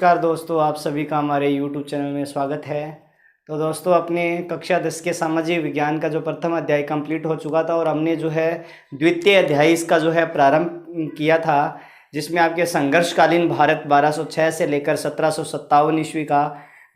नमस्कार दोस्तों, आप सभी का हमारे YouTube चैनल में स्वागत है। तो दोस्तों, अपने कक्षा 10 के सामाजिक विज्ञान का जो प्रथम अध्याय कंप्लीट हो चुका था और हमने जो है द्वितीय अध्याय इसका जो है प्रारंभ किया था, जिसमें आपके संघर्षकालीन भारत 1206 से लेकर 1757 ईस्वी का,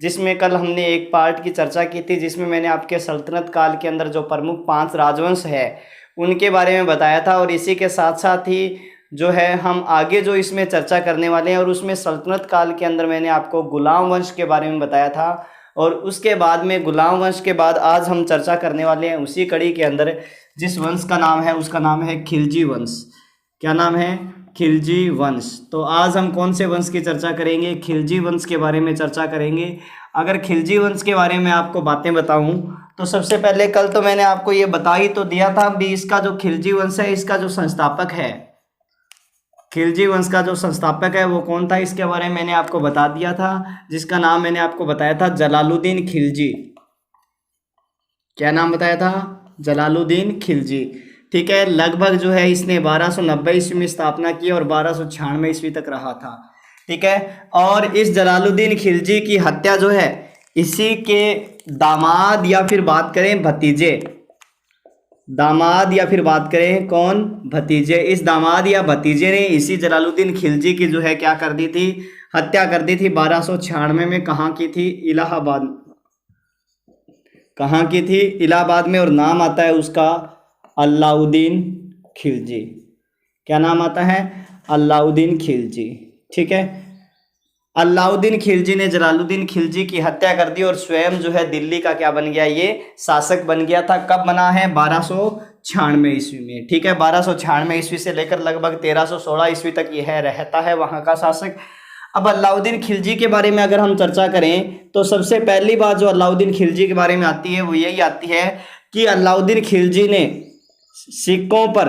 जिसमें कल हमने एक पार्ट की चर्चा की थी, जिसमें मैंने आपके सल्तनत काल के अंदर जो प्रमुख 5 राजवंश है उनके बारे में बताया था। और इसी के साथ साथ ही जो है हम आगे जो इसमें चर्चा करने वाले हैं, और उसमें सल्तनत काल के अंदर मैंने आपको गुलाम वंश के बारे में बताया था। और उसके बाद में गुलाम वंश के बाद आज हम चर्चा करने वाले हैं उसी कड़ी के अंदर जिस वंश का नाम है उसका नाम है खिलजी वंश। क्या नाम है? खिलजी वंश। तो आज हम कौन से वंश की चर्चा करेंगे? खिलजी वंश के बारे में चर्चा करेंगे। अगर खिलजी वंश के बारे में आपको बातें बताऊं तो सबसे पहले कल तो मैंने आपको ये बता ही तो दिया था भी, इसका जो खिलजी वंश है इसका जो संस्थापक है, खिलजी वंश का जो संस्थापक है वो कौन था, इसके बारे में मैंने आपको बता दिया था, जिसका नाम मैंने आपको बताया था जलालुद्दीन खिलजी। क्या नाम बताया था? जलालुद्दीन खिलजी। ठीक है। लगभग जो है इसने 1290 ईस्वी में स्थापना की और 1296 ईस्वी तक रहा था। ठीक है। और इस जलालुद्दीन खिलजी की हत्या जो है इसी के दामाद या फिर बात करें भतीजे, दामाद या फिर बात करें कौन? भतीजे। इस दामाद या भतीजे ने इसी जलालुद्दीन खिलजी की जो है क्या कर दी थी? हत्या कर दी थी। 1296 में कहाँ की थी? इलाहाबाद। कहाँ की थी? इलाहाबाद में। और नाम आता है उसका अलाउद्दीन खिलजी। क्या नाम आता है? अलाउद्दीन खिलजी। ठीक है। अलाउद्दीन खिलजी ने जलालुद्दीन खिलजी की हत्या कर दी और स्वयं जो है दिल्ली का क्या बन गया? ये शासक बन गया था। कब बना है? 1296 ईस्वी में। ठीक है। 1296 ईस्वी से लेकर लगभग 1316 ईस्वी तक यह रहता है वहाँ का शासक। अब अलाउद्दीन खिलजी के बारे में अगर हम चर्चा करें तो सबसे पहली बात जो अलाउद्दीन खिलजी के बारे में आती है वो यही आती है कि अलाउद्दीन खिलजी ने सिक्कों पर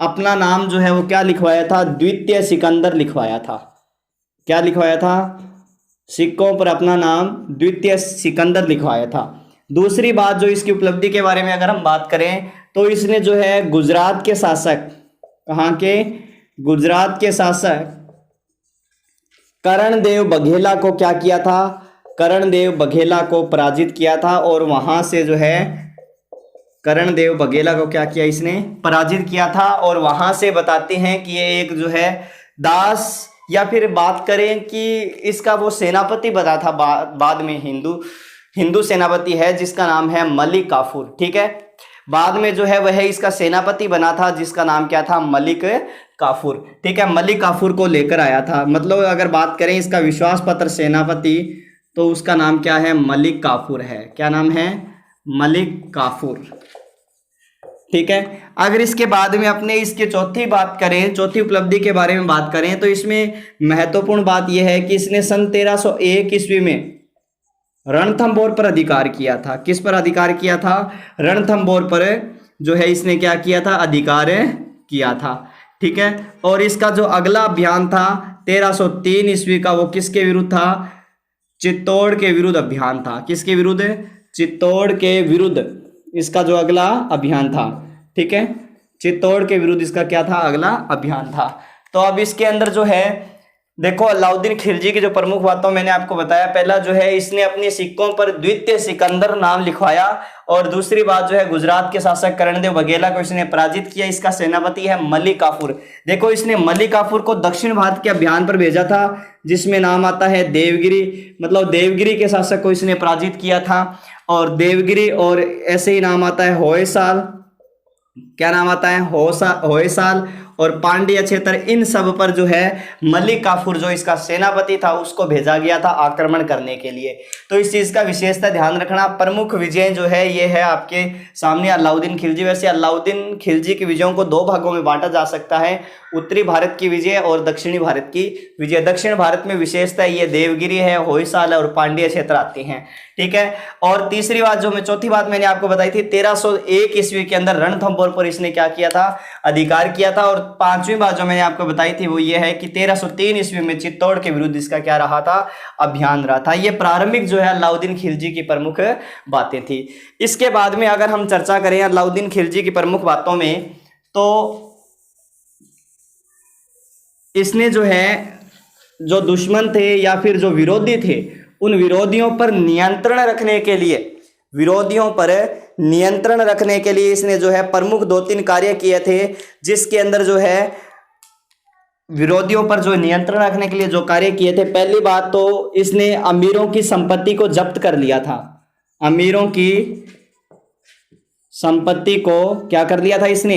अपना नाम जो है वो क्या लिखवाया था? द्वितीय सिकंदर लिखवाया था। क्या लिखवाया था? सिक्कों पर अपना नाम द्वितीय सिकंदर लिखवाया था। दूसरी बात जो इसकी उपलब्धि के बारे में अगर हम बात करें तो इसने जो है गुजरात के शासक, कहाँ के? गुजरात के शासक कर्णदेव बघेला को क्या किया था? कर्णदेव बघेला को पराजित किया था। और वहां से जो है कर्णदेव बघेला को क्या किया? इसने पराजित किया था। और वहां से बताते हैं कि ये एक जो है दास, या फिर बात करें कि इसका वो सेनापति बना था बाद में हिंदू सेनापति है जिसका नाम है मलिक काफूर। ठीक है। बाद में जो है वह इसका सेनापति बना था जिसका नाम क्या था? मलिक काफूर। ठीक है। मलिक काफूर को लेकर आया था। मतलब अगर बात करें इसका विश्वास पत्र सेनापति तो उसका नाम क्या है? मलिक काफूर है। क्या नाम है? मलिक काफूर। ठीक है। अगर इसके बाद में अपने इसके चौथी बात करें, चौथी उपलब्धि के बारे में बात करें तो इसमें महत्वपूर्ण बात यह है कि इसने सन 1301 ईस्वी में रणथंभौर पर अधिकार किया था। किस पर अधिकार किया था? रणथंभौर पर जो है इसने क्या किया था? अधिकार किया था। ठीक है। और इसका जो अगला अभियान था 1303 ईस्वी का, वो किसके विरुद्ध था? चित्तौड़ के विरुद्ध अभियान था। किसके विरुद्ध? चित्तौड़ के विरुद्ध इसका जो अगला अभियान था। ठीक है। चित्तौड़ के विरुद्ध इसका क्या था? अगला अभियान था। तो अब इसके अंदर जो है देखो अलाउद्दीन खिलजी की जो प्रमुख बातों मैंने आपको बताया, पहला जो है इसने अपने सिक्कों पर द्वितीय सिकंदर नाम लिखवाया। और दूसरी बात जो है गुजरात के शासक कर्णदेव बघेला को इसने पराजित किया। इसका सेनापति है मलिक काफूर। देखो इसने मलिक काफूर को दक्षिण भारत के अभियान पर भेजा था जिसमें नाम आता है देवगिरी। मतलब देवगिरी के शासक को इसने पराजित किया था। और देवगिरी, और ऐसे ही नाम आता है होयसाल। क्या नाम आता है? होयसाल और पांड्य क्षेत्र। इन सब पर जो है मलिक काफूर जो इसका सेनापति था उसको भेजा गया था आक्रमण करने के लिए। तो इस चीज का विशेषता ध्यान रखना। प्रमुख विजय जो है ये है आपके सामने अलाउद्दीन खिलजी। वैसे अलाउद्दीन खिलजी की विजयों को 2 भागों में बांटा जा सकता है, उत्तरी भारत की विजय और दक्षिणी भारत की विजय। दक्षिण भारत में विशेषता ये देवगिरी है, होयसाल और पांड्य क्षेत्र आते हैं। ठीक है। और तीसरी बात जो मैं चौथी बात मैंने आपको बताई थी 1301 ईस्वी के अंदर रणथंभौर पर इसने क्या किया था? अधिकार किया था। और पांचवी बात जो मैंने आपको बताई थी वो ये है कि 1303 ईस्वी में चित्तौड़ के विरुद्ध इसका क्या रहा था? अभियान रहा था। ये प्रारंभिक जो है अलाउद्दीन खिलजी की प्रमुख बातें थी। इसके बाद में अगर हम चर्चा करें अलाउद्दीन खिलजी की प्रमुख बातों में तो इसने जो है जो दुश्मन थे या फिर जो विरोधी थे, उन विरोधियों पर नियंत्रण रखने के लिए, विरोधियों पर नियंत्रण रखने के लिए इसने जो है प्रमुख 2-3 कार्य किए थे, जिसके अंदर जो है विरोधियों पर जो नियंत्रण रखने के लिए जो कार्य किए थे, पहली बात तो इसने अमीरों की संपत्ति को जब्त कर लिया था। अमीरों की संपत्ति को क्या कर लिया था इसने?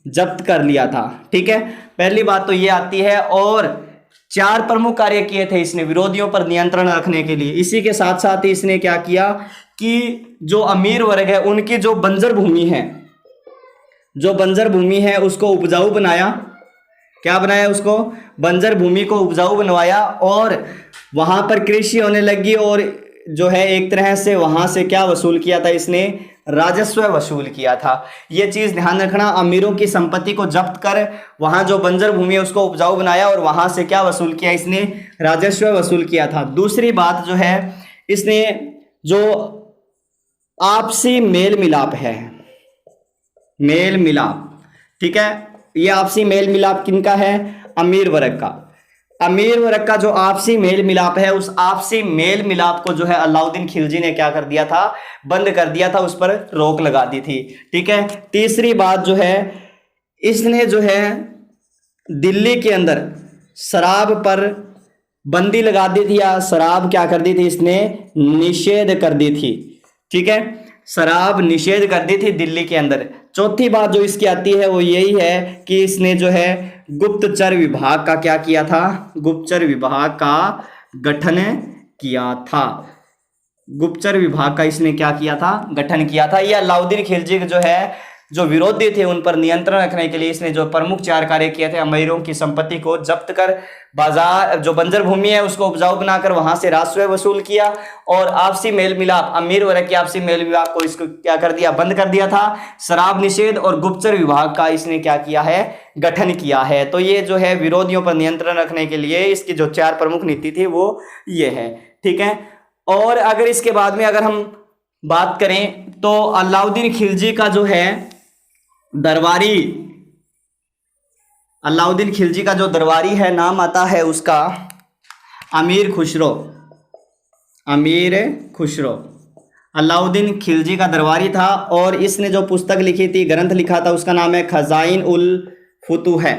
जब्त कर लिया था। ठीक है, पहली बात तो ये आती है। और 4 प्रमुख कार्य किए थे इसने विरोधियों पर नियंत्रण रखने के लिए। इसी के साथ साथ ही इसने क्या किया कि जो अमीर वर्ग है उनकी जो बंजर भूमि है, जो बंजर भूमि है उसको उपजाऊ बनाया। क्या बनाया? उसको बंजर भूमि को उपजाऊ बनवाया और वहां पर कृषि होने लगी। और जो है एक तरह से वहां से क्या वसूल किया था इसने? राजस्व वसूल किया था। ये चीज ध्यान रखना, अमीरों की संपत्ति को जब्त कर वहां जो बंजर भूमि है उसको उपजाऊ बनाया और वहां से क्या वसूल किया इसने? राजस्व वसूल किया था। दूसरी बात जो है, इसने जो आपसी मेल मिलाप है, मेल मिलाप, ठीक है, ये आपसी मेल मिलाप किनका है? अमीर वर्ग का। अमीर वर्ग का जो आपसी मेल मिलाप है, उस आपसी मेल मिलाप को जो है अलाउद्दीन खिलजी ने क्या कर दिया था? बंद कर दिया था, उस पर रोक लगा दी थी। ठीक है। तीसरी बात जो है, इसने जो है दिल्ली के अंदर शराब पर बंदी लगा दी थी, या शराब क्या कर दी थी इसने? निषेध कर दी थी। ठीक है, शराब निषेध कर दी थी दिल्ली के अंदर। चौथी बात जो इसकी आती है वो यही है कि इसने जो है गुप्तचर विभाग का क्या किया था? गुप्तचर विभाग का गठन किया था। गुप्तचर विभाग का इसने क्या किया था? गठन किया था। यह अलाउद्दीन खिलजी जो है जो विरोधी थे उन पर नियंत्रण रखने के लिए इसने जो प्रमुख 4 कार्य किए थे, अमीरों की संपत्ति को जब्त कर बाजार जो बंजर भूमि है उसको उपजाऊ बनाकर वहां से राजस्व वसूल किया, और आपसी मेल मिलाप, अमीर वर्ग के आपसी मेल मिलाप को इसको क्या कर दिया? बंद कर दिया था। शराब निषेध और गुप्तचर विभाग का इसने क्या किया है? गठन किया है। तो ये जो है विरोधियों पर नियंत्रण रखने के लिए इसकी जो 4 प्रमुख नीति थी वो ये है। ठीक है। और अगर इसके बाद में अगर हम बात करें तो अलाउद्दीन खिलजी का जो है दरबारी, अलाउद्दीन खिलजी का जो दरबारी है नाम आता है उसका अमीर खुसरो। अमीर खुसरो अलाउद्दीन खिलजी का दरबारी था, और इसने जो पुस्तक लिखी थी, ग्रंथ लिखा था, उसका नाम है खजाइन उल फुतूह है।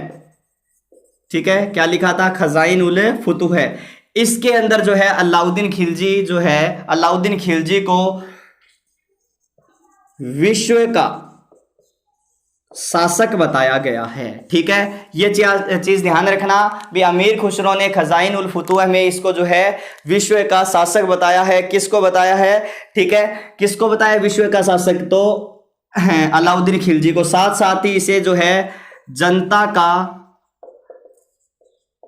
ठीक है, क्या लिखा था? खजाइन उल फुतूह है। इसके अंदर जो है अलाउद्दीन खिलजी जो है, अलाउद्दीन खिलजी को विश्व का शासक बताया गया है। ठीक है, ये चीज ध्यान रखना भी। अमीर खुसरो ने खजाइन उल फुतूह में इसको जो है विश्व का शासक बताया है। किसको बताया है? ठीक है, किसको बताया विश्व का शासक? तो अलाउद्दीन खिलजी को। साथ साथ ही इसे जो है जनता का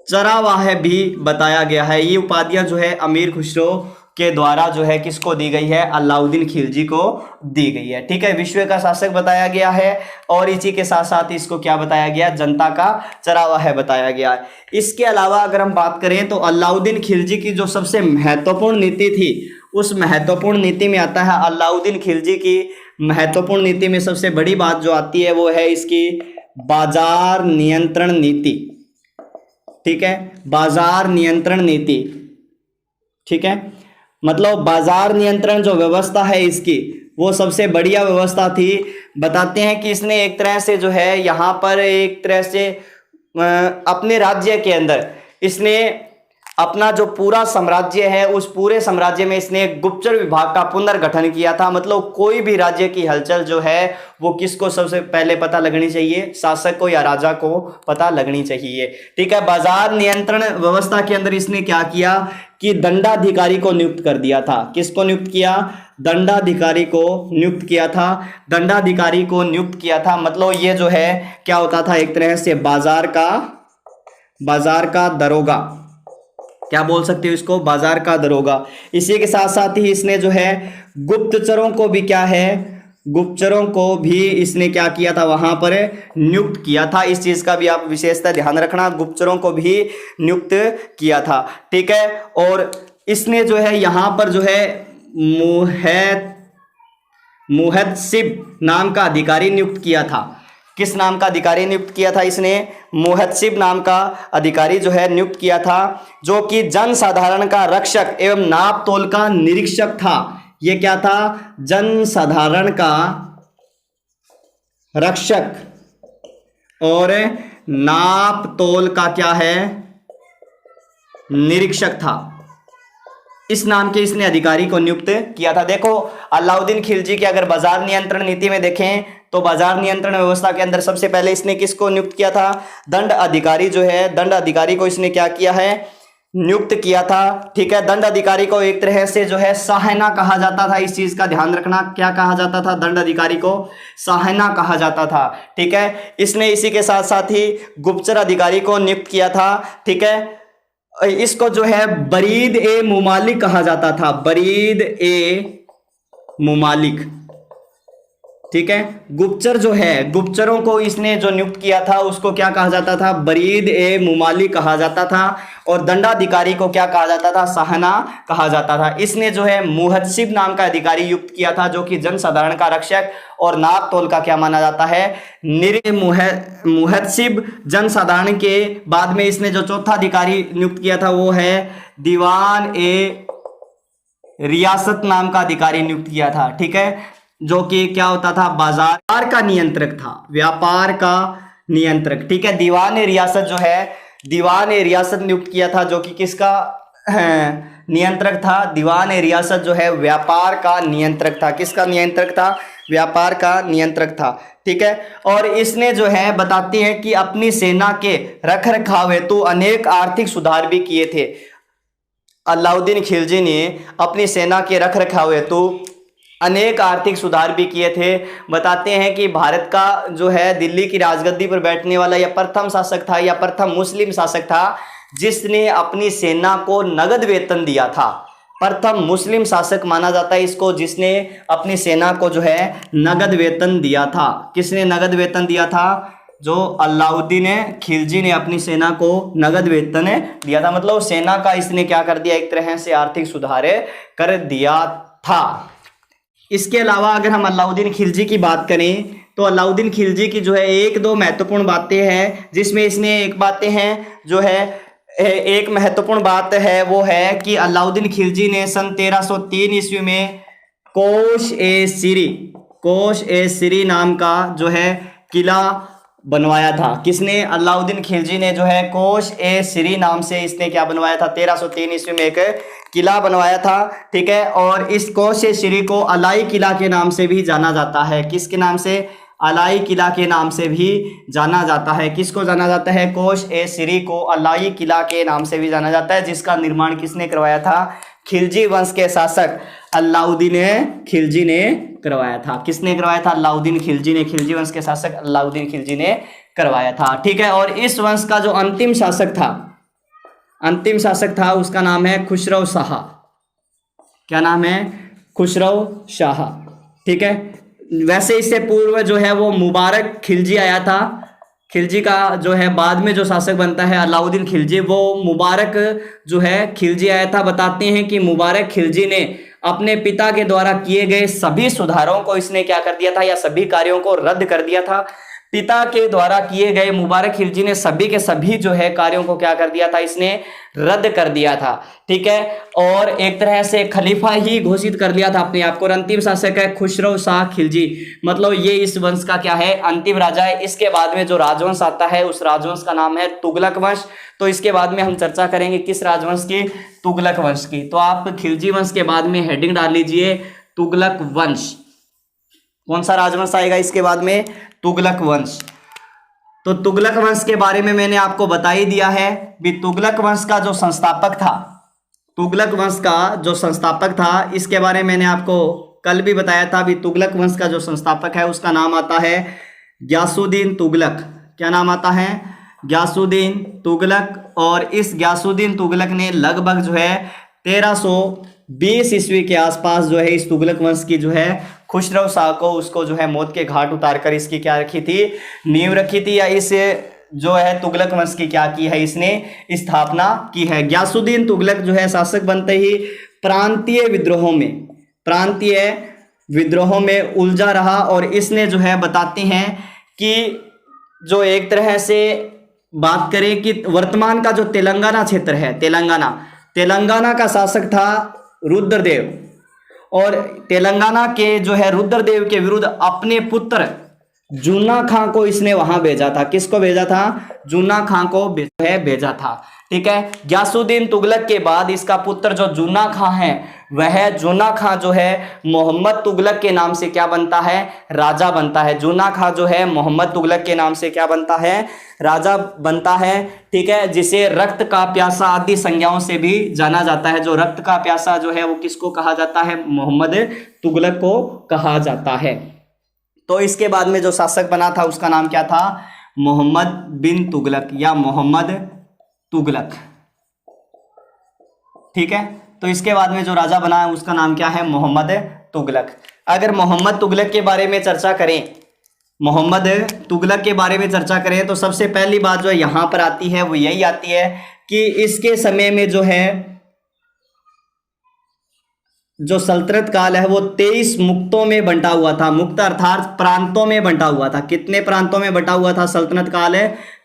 चरावाह भी बताया गया है। ये उपाधियां जो है अमीर खुसरो के द्वारा जो है किसको दी गई है? अलाउद्दीन खिलजी को दी गई है। ठीक है, विश्व का शासक बताया गया है, और इसी के साथ साथ इसको क्या बताया गया? जनता का चरावाह बताया गया है। इसके अलावा अगर हम बात करें तो अलाउद्दीन खिलजी की जो सबसे महत्वपूर्ण नीति थी, उस महत्वपूर्ण नीति में आता है अलाउद्दीन खिलजी की महत्वपूर्ण नीति में सबसे बड़ी बात जो आती है वो है इसकी बाजार नियंत्रण नीति। ठीक है, बाजार नियंत्रण नीति। ठीक है, मतलब बाजार नियंत्रण जो व्यवस्था है इसकी, वो सबसे बढ़िया व्यवस्था थी। बताते हैं कि इसने एक तरह से जो है यहाँ पर एक तरह से अपने राज्य के अंदर इसने अपना जो पूरा साम्राज्य है, उस पूरे साम्राज्य में इसने गुप्तचर विभाग का पुनर्गठन किया था। मतलब कोई भी राज्य की हलचल जो है वो किसको सबसे पहले पता लगनी चाहिए? शासक को या राजा को पता लगनी चाहिए। ठीक है, बाजार नियंत्रण व्यवस्था के अंदर इसने क्या किया कि दंडाधिकारी को नियुक्त कर दिया था। किसको नियुक्त किया? दंडाधिकारी को नियुक्त किया था। दंडाधिकारी को नियुक्त किया था, मतलब ये जो है क्या होता था? एक तरह से बाजार का दरोगा, क्या बोल सकते हो इसको? बाजार का दरोगा। इसी के साथ साथ ही इसने जो है गुप्तचरों को भी क्या है? गुप्तचरों को भी इसने क्या किया था? वहां पर नियुक्त किया था। इस चीज का भी आप विशेषता ध्यान रखना, गुप्तचरों को भी नियुक्त किया था। ठीक है, और इसने जो है यहां पर जो है मुहद्दिब नाम का अधिकारी नियुक्त किया था। किस नाम का अधिकारी नियुक्त किया था इसने? मुहतसिब नाम का अधिकारी जो है नियुक्त किया था, जो कि जनसाधारण का रक्षक एवं नाप तोल का निरीक्षक था। ये क्या था? जनसाधारण का रक्षक और नाप तोल का क्या है? निरीक्षक था। इस नाम के इसने अधिकारी को नियुक्त किया था। देखो अलाउद्दीन खिलजी की अगर बाजार नियंत्रण नीति में देखें तो बाजार नियंत्रण व्यवस्था के अंदर सबसे पहले इसने किसको नियुक्त किया था? दंड अधिकारी जो है, दंड अधिकारी को इसने क्या किया है? नियुक्त किया था। ठीक है, दंड अधिकारी को एक तरह से जो है सहायना कहा जाता था। इस चीज का ध्यान रखना, क्या कहा जाता था? दंड अधिकारी को सहायना कहा जाता था। ठीक है, इसने इसी के साथ साथ ही गुप्तचर अधिकारी को नियुक्त किया था। ठीक है, इसको जो है बरीद ए मुमालिक कहा जाता था, बरीद ए मुमालिक। ठीक है, गुप्तचर जो है, गुप्तचरों को इसने जो नियुक्त किया था उसको क्या कहा जाता था? बरीद ए मुमालिक कहा जाता था। और दंडाधिकारी को क्या कहा जाता था? सहायना कहा जाता था। इसने जो है मुहतसिब नाम का अधिकारी नियुक्त किया था, जो कि जनसाधारण का रक्षक और नाप तोल का क्या माना जाता है? मुहतसिब जनसाधारण के बाद में इसने जो चौथा अधिकारी नियुक्त किया था वो है दीवान ए रियासत नाम का अधिकारी नियुक्त किया था। ठीक है, जो कि क्या होता था? बाजार का नियंत्रक था, व्यापार का नियंत्रक। ठीक है, दीवान ए रियासत जो है, दीवान ए रियासत नियुक्त किया था, जो कि किसका नियंत्रक था? दीवान ए रियासत जो है व्यापार का नियंत्रक था। किसका नियंत्रक था? व्यापार का नियंत्रक था। ठीक है, और इसने जो है बताती है कि अपनी सेना के रख रखाव हेतु अनेक आर्थिक सुधार भी किए थे। अलाउद्दीन खिलजी ने अपनी सेना के रख रखाव हेतु अनेक आर्थिक सुधार भी किए थे। बताते हैं कि भारत का जो है दिल्ली की राजगद्दी पर बैठने वाला यह प्रथम शासक था, या प्रथम मुस्लिम शासक था जिसने अपनी सेना को नगद वेतन दिया था। प्रथम मुस्लिम शासक माना जाता है इसको, जिसने अपनी सेना को जो है नगद वेतन दिया था। किसने नगद वेतन दिया था? जो अलाउद्दीन खिलजी ने अपनी सेना को नगद वेतन दिया था। मतलब सेना का इसने क्या कर दिया? एक तरह से आर्थिक सुधार कर दिया था। इसके अलावा अगर हम अलाउद्दीन खिलजी की बात करें तो अलाउद्दीन खिलजी की जो है एक दो महत्वपूर्ण बातें हैं, जिसमें इसने एक बातें हैं जो है, एक महत्वपूर्ण बात है वो है कि अलाउद्दीन खिलजी ने सन 1303 ईस्वी में कोश ए सिरी नाम का जो है किला बनवाया था। किसने? अलाउद्दीन खिलजी ने जो है कोश ए सिरी नाम से इसने क्या बनवाया था? 1303 ईस्वी में एक किला बनवाया था। ठीक है, और इस कोश ए सिरी को अलाई किला के नाम से भी जाना जाता है। किसके नाम से? अलाई किला के नाम से भी जाना जाता है। किसको जाना जाता है? कोश ए सिरी को अलाई किला के नाम से भी जाना जाता है, जिसका निर्माण किसने करवाया था? खिलजी वंश के शासक अलाउद्दीन खिलजी ने करवाया था। किसने करवाया था? अलाउद्दीन खिलजी ने। खिलजी वंश के शासक अलाउद्दीन खिलजी ने करवाया था। ठीक है, और इस वंश का जो अंतिम शासक था उसका नाम है खुसरो शाह। क्या नाम है? खुसरो शाह। ठीक है, वैसे इससे पूर्व जो है वो मुबारक खिलजी आया था। खिलजी का जो है बाद में जो शासक बनता है अलाउद्दीन खिलजी, वो मुबारक जो है खिलजी आया था। बताते हैं कि मुबारक खिलजी ने अपने पिता के द्वारा किए गए सभी सुधारों को इसने क्या कर दिया था, या सभी कार्यों को रद्द कर दिया था। पिता के द्वारा किए गए मुबारक खिलजी ने सभी के सभी जो है कार्यों को क्या कर दिया था? इसने रद्द कर दिया था। ठीक है, और एक तरह से खलीफा ही घोषित कर लिया था अपने आप को। अंतिम शासक है खुसरो शाह खिलजी, मतलब ये इस वंश का क्या है? अंतिम राजा है। इसके बाद में जो राजवंश आता है उस राजवंश का नाम है तुगलक वंश। तो इसके बाद में हम चर्चा करेंगे किस राजवंश की? तुगलक वंश की। तो आप खिलजी वंश के बाद में हेडिंग डाल लीजिए तुगलक वंश। कौन सा राजवंश आएगा इसके बाद में? तुगलक वंश। तो तुगलक वंश के बारे में मैंने आपको बता ही दिया है भी। तुगलक वंश का जो संस्थापक था, इसके बारे में मैंने आपको कल भी बताया था भी। तुगलक वंश का जो संस्थापक है उसका नाम आता है गियासुद्दीन तुगलक। क्या नाम आता है? गियासुद्दीन तुगलक। और इस गियासुद्दीन तुगलक ने लगभग जो है 1320 ईस्वी के आसपास जो है इस तुगलक वंश की जो है खुसरो शाह को उसको जो है मौत के घाट उतारकर इसकी क्या रखी थी? नींव रखी थी, या इस जो है तुगलक वंश की क्या की है? इसने स्थापना की है। गियासुद्दीन तुगलक जो है शासक बनते ही प्रांतीय विद्रोहों में उलझा रहा, और इसने जो है बताते हैं कि जो एक तरह से बात करें कि वर्तमान का जो तेलंगाना क्षेत्र है, तेलंगाना का शासक था रुद्रदेव, और तेलंगाना के जो है रुद्रदेव के विरुद्ध अपने पुत्र जूना खां को इसने वहां भेजा था। किसको भेजा था? जूना खां को भेजा था। ठीक है, गयासुद्दीन तुगलक के बाद इसका पुत्र जो जूना खां है, वह जूना खां जो है मोहम्मद तुगलक के नाम से क्या बनता है? राजा बनता है। जूना खां जो है मोहम्मद तुगलक के नाम से क्या बनता है? राजा बनता है। ठीक है, जिसे रक्त का प्यासा आदि संज्ञाओं से भी जाना जाता है। जो रक्त का प्यासा जो है वो किसको कहा जाता है? मोहम्मद तुगलक को कहा जाता है। तो इसके बाद में जो शासक बना था उसका नाम क्या था? मोहम्मद बिन तुगलक या मोहम्मद तुगलक। ठीक है, तो इसके बाद में जो राजा बना है उसका नाम क्या है? मोहम्मद तुगलक। अगर मोहम्मद तुगलक के बारे में चर्चा करें, मोहम्मद तुगलक के बारे में चर्चा करें तो सबसे पहली बात जो यहां पर आती है वो यही आती है कि इसके समय में जो है जो सल्तनत काल है वो 23 मुक्तों में बंटा हुआ था। मुक्त अर्थात प्रांतों में बंटा हुआ था। कितने प्रांतों में बंटा हुआ था सल्तनत काल?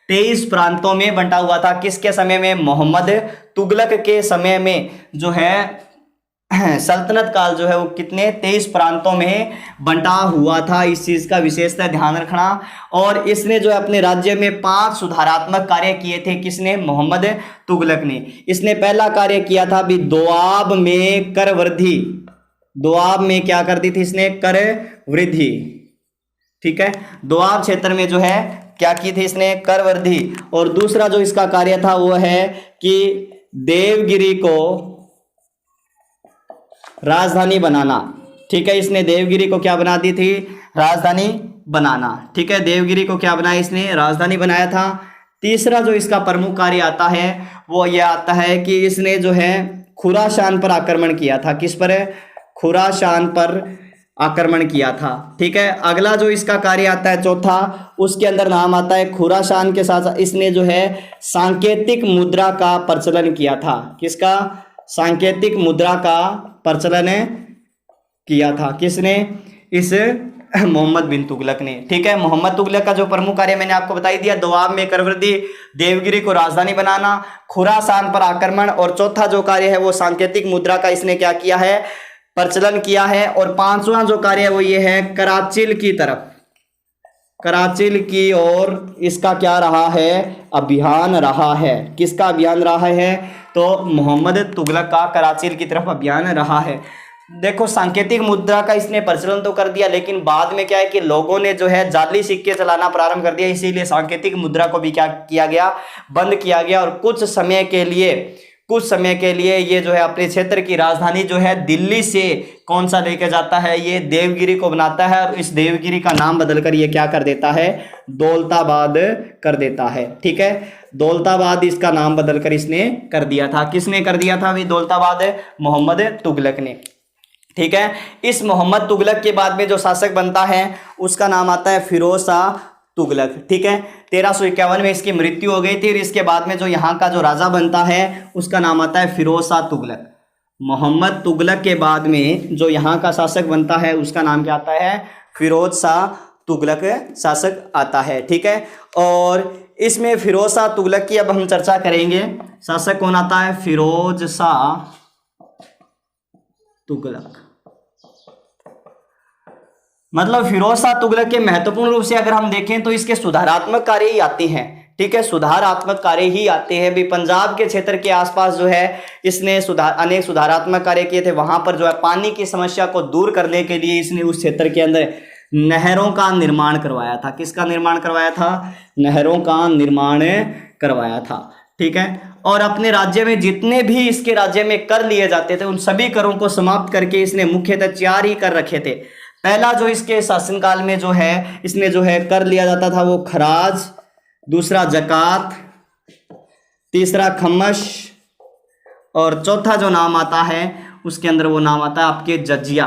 23 प्रांतों में बंटा हुआ था। किसके समय में? मोहम्मद तुगलक के समय में जो है सल्तनत काल जो है वो कितने 23 प्रांतों में बंटा हुआ था। इस चीज का विशेषतः ध्यान रखना। और इसने जो है अपने राज्य में 5 सुधारात्मक कार्य किए थे। किसने? मोहम्मद तुगलक ने। इसने पहला कार्य किया था भी दोआब में कर वृद्धि। दोआब में क्या कर दी थी इसने? कर वृद्धि। ठीक है, दोआब क्षेत्र में जो है क्या की थी इसने? कर वृद्धि। और दूसरा जो इसका कार्य था वो है कि देवगिरी को राजधानी बनाना। ठीक है, इसने देवगिरी को क्या बना दी थी? राजधानी बनाना। ठीक है, देवगिरी को क्या बनाया इसने? राजधानी बनाया था। तीसरा जो इसका प्रमुख कार्य आता है वो यह आता है कि इसने जो है खुरासान पर आक्रमण किया था। किस पर? खुरासान पर आक्रमण किया था। ठीक है, अगला जो इसका कार्य आता है चौथा, उसके अंदर नाम आता है खुरासान के साथ इसने जो है सांकेतिक मुद्रा का प्रचलन किया था। किसका? सांकेतिक मुद्रा का प्रचलन किया था। किसने? इस मोहम्मद बिन तुगलक ने। ठीक है, मोहम्मद तुगलक का जो प्रमुख कार्य मैंने आपको बता ही दिया, दोआब में कर वृद्धि, देवगिरी को राजधानी बनाना, खुरासान पर आक्रमण, और चौथा जो कार्य है वो सांकेतिक मुद्रा का इसने क्या किया है? प्रचलन किया है। और पांचवा जो कार्य है वो ये है कराचिल की तरफ, कराचिल की ओर इसका क्या रहा है? अभियान रहा है। किसका अभियान रहा है? तो मोहम्मद तुगलक का कराचिल की तरफ अभियान रहा है। देखो, सांकेतिक मुद्रा का इसने प्रचलन तो कर दिया, लेकिन बाद में क्या है कि लोगों ने जो है जाली सिक्के चलाना प्रारंभ कर दिया, इसीलिए सांकेतिक मुद्रा को भी क्या किया गया? बंद किया गया। और कुछ समय के लिए ये जो है अपने क्षेत्र की राजधानी जो है दिल्ली से कौन सा लेके जाता है? ये देवगिरी को बनाता है, और इस देवगिरी का नाम बदलकर ये क्या कर देता है? दौलताबाद कर देता है। ठीक है, दौलताबाद इसका नाम बदलकर इसने कर दिया था। किसने कर दिया था अभी दौलताबाद? मोहम्मद तुगलक ने। ठीक है, इस मोहम्मद तुगलक के बाद में जो शासक बनता है उसका नाम आता है फिरोज शाह तुगलक। ठीक है, 1351 में इसकी मृत्यु हो गई थी। और इसके बाद में जो यहाँ का जो राजा बनता है उसका नाम आता है फिरोज शाह तुगलक। मोहम्मद तुगलक के बाद में जो यहाँ का शासक बनता है उसका नाम क्या आता है? फिरोज शाह तुगलक शासक आता है। ठीक है, और इसमें फिरोज शाह तुगलक की अब हम चर्चा करेंगे। शासक कौन आता है? फिरोज शाह तुगलक। मतलब फिरोज शाह तुगलक के महत्वपूर्ण रूप से अगर हम देखें तो इसके सुधारात्मक कार्य ही आते हैं। ठीक है, सुधारात्मक कार्य ही आते हैं भी। पंजाब के क्षेत्र के आसपास जो है इसने अनेक सुधारात्मक कार्य किए थे। वहां पर जो है पानी की समस्या को दूर करने के लिए इसने उस क्षेत्र के अंदर नहरों का निर्माण करवाया था। किसका निर्माण करवाया था? नहरों का निर्माण करवाया था। ठीक है, और अपने राज्य में जितने भी इसके राज्य में कर लिए जाते थे उन सभी करों को समाप्त करके इसने मुख्यतः 4 ही कर रखे थे। पहला जो इसके शासनकाल में जो है इसने जो है कर लिया जाता था वो खराज, दूसरा जकात, तीसरा खम्मश, और चौथा जो नाम आता है उसके अंदर वो नाम आता है आपके जजिया।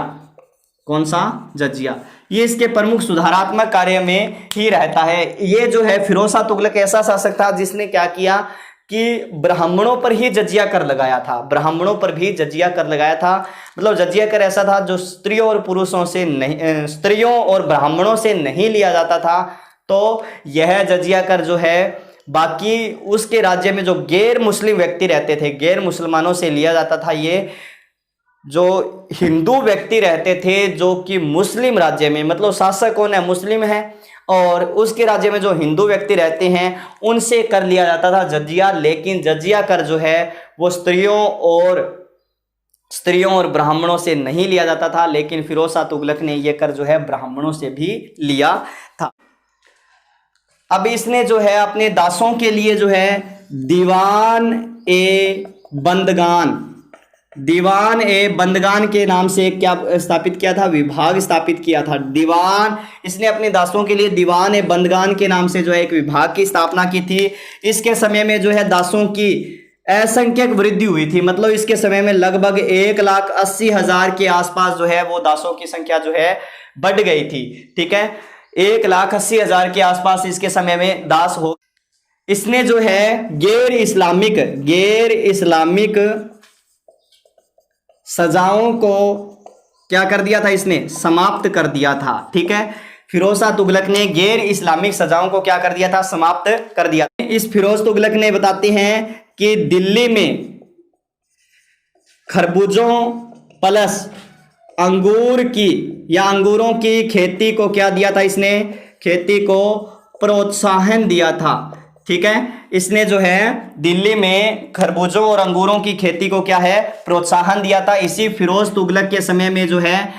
कौन सा? जजिया। ये इसके प्रमुख सुधारात्मक कार्य में ही रहता है। ये जो है फिरोज शाह तुगलक ऐसा शासक था जिसने क्या किया कि ब्राह्मणों पर ही जजिया कर लगाया था। ब्राह्मणों पर भी जजिया कर लगाया था। मतलब जजिया कर ऐसा था जो स्त्रियों और पुरुषों से नहीं, स्त्रियों और ब्राह्मणों से नहीं लिया जाता था। तो यह जजिया कर जो है बाकी उसके राज्य में जो गैर मुस्लिम व्यक्ति रहते थे, गैर मुसलमानों से लिया जाता था। ये जो हिंदू व्यक्ति रहते थे जो कि मुस्लिम राज्य में, मतलब शासक कौन है, मुस्लिम है, और उसके राज्य में जो हिंदू व्यक्ति रहते हैं उनसे कर लिया जाता था जजिया। लेकिन जजिया कर जो है वो स्त्रियों और ब्राह्मणों से नहीं लिया जाता था, लेकिन फिरोज शाह तुगलक ने यह कर जो है ब्राह्मणों से भी लिया था। अब इसने जो है अपने दासों के लिए जो है दीवान ए बंदगान के नाम से क्या स्थापित किया था, विभाग स्थापित किया था। दीवान, इसने अपने दासों के लिए दीवान ए बंदगान के नाम से जो है एक विभाग की स्थापना की थी। इसके समय में जो है दासों की असंख्यक वृद्धि हुई थी, मतलब इसके समय में लगभग 1,80,000 के आसपास जो है वो दासों की संख्या जो है बढ़ गई थी। ठीक है, 1,80,000 के आसपास इसके समय में दास हो। इसने जो है गैर इस्लामिक सजाओं को क्या कर दिया था, इसने समाप्त कर दिया था। ठीक है, फिरोज शाह तुगलक ने गैर इस्लामिक सजाओं को क्या कर दिया था, समाप्त कर दिया। इस फिरोज तुगलक ने बताते हैं कि दिल्ली में खरबूजों प्लस अंगूर की या अंगूरों की खेती को क्या दिया था, इसने खेती को प्रोत्साहन दिया था। ठीक है, इसने जो है दिल्ली में खरबूजों और अंगूरों की खेती को क्या है, प्रोत्साहन दिया था। इसी फिरोज तुगलक के समय में जो है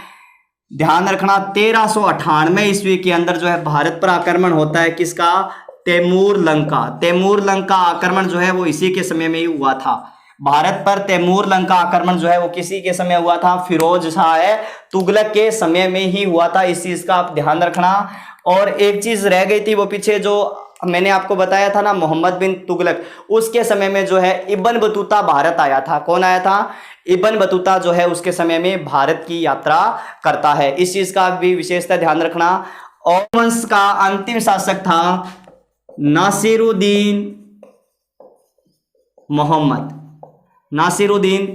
ध्यान रखना 1398 ईस्वी के अंदर जो है भारत पर आक्रमण होता है। किसका, तैमूर लंका आक्रमण जो है वो इसी के समय में ही हुआ था। भारत पर तैमूर लंका आक्रमण जो है वो किसी के समय हुआ था, फिरोज शाह तुगलक के समय में ही हुआ था। इस चीज का आप ध्यान रखना। और एक चीज रह गई थी वो पीछे, जो मैंने आपको बताया था ना, मोहम्मद बिन तुगलक, उसके समय में जो है इब्न बतूता भारत आया था। कौन आया था, इब्न बतूता जो है उसके समय में भारत की यात्रा करता है। इस चीज का भी विशेषता ध्यान रखना। और वंश का अंतिम शासक था नासिरुद्दीन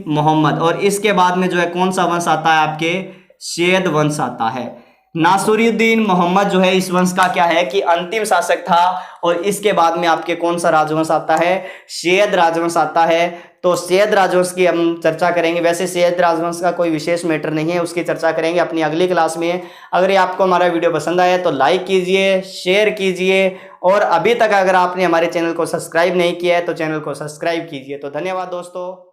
मोहम्मद। और इसके बाद में जो है कौन सा वंश आता है, आपके सैयद वंश आता है। नासिरुद्दीन मोहम्मद जो है इस वंश का क्या है कि अंतिम शासक था। और इसके बाद में आपके कौन सा राजवंश आता है, सैयद राजवंश आता है। तो सैयद राजवंश की हम चर्चा करेंगे। वैसे सैयद राजवंश का कोई विशेष मैटर नहीं है, उसकी चर्चा करेंगे अपनी अगली क्लास में। अगर ये आपको हमारा वीडियो पसंद आया तो लाइक कीजिए, शेयर कीजिए, और अभी तक अगर आपने हमारे चैनल को सब्सक्राइब नहीं किया है तो चैनल को सब्सक्राइब कीजिए। तो धन्यवाद दोस्तों।